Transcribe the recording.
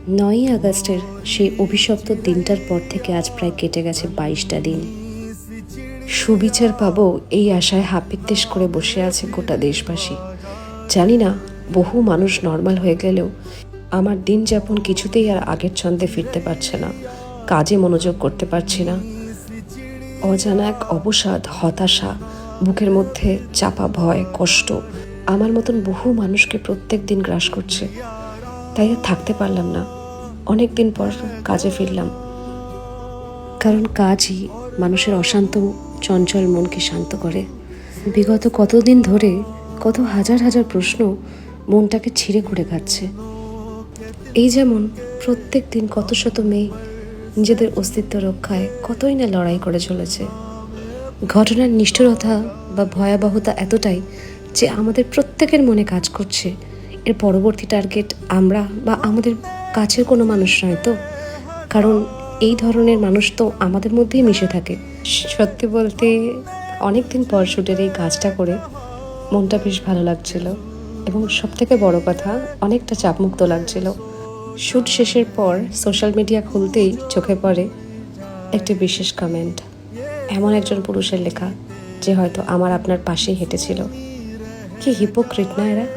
9ই আগস্টের সেই অভিশপ্ত দিনটার পর থেকে আজ প্রায় কেটে গেছে 22টা দিন। সুবিচার পাবো এই আশায় হাপিত্তেশ করে বসে আছে গোটা দেশবাসী। জানি না বহু মানুষ নর্মাল হয়ে গেলেও আমার দিন যাপন কিছুতেই আর আগের ছন্দে ফিরতে পারছে না। কাজে মনোযোগ করতে পারছি না। অজানা এক অবসাদ, হতাশা, বুকের মধ্যে চাপা ভয়, কষ্ট আমার মতন বহু মানুষকে প্রত্যেক দিন গ্রাস করছে। তাই আর থাকতে পারলাম না, অনেক দিন পর কাজে ফিরলাম। কারণ কাজই মানুষের অশান্ত চঞ্চল মনকে শান্ত করে। বিগত কতদিন ধরে কত হাজার হাজার প্রশ্ন মনটাকে ছিঁড়ে করে খাচ্ছে। এই যেমন প্রত্যেক দিন কত শত মেয়ে নিজেদের অস্তিত্ব রক্ষায় কতই না লড়াই করে চলেছে। ঘটনার নিষ্ঠুরতা বা ভয়াবহতা এতটাই যে আমাদের প্রত্যেকের মনে কাজ করছে এর পরবর্তী টার্গেট আমরা বা আমাদের কাছের কোনো মানুষ নয় তো। কারণ এই ধরনের মানুষ তো আমাদের মধ্যেই মিশে থাকে। সত্যি বলতে অনেক দিন পর শ্যুটের এই কাজটা করে মনটা বেশ ভালো লাগছিল, এবং সবথেকে বড় কথা অনেকটা চাপমুক্ত লাগছিল। শ্যুট শেষের পর সোশ্যাল মিডিয়া খুলতেই চোখে পড়ে একটি বিশেষ কমেন্ট, এমন একজন পুরুষের লেখা যে হয়তো আমার আপনার পাশেই হেঁটেছিল। কি হিপোক্রিট না এরা!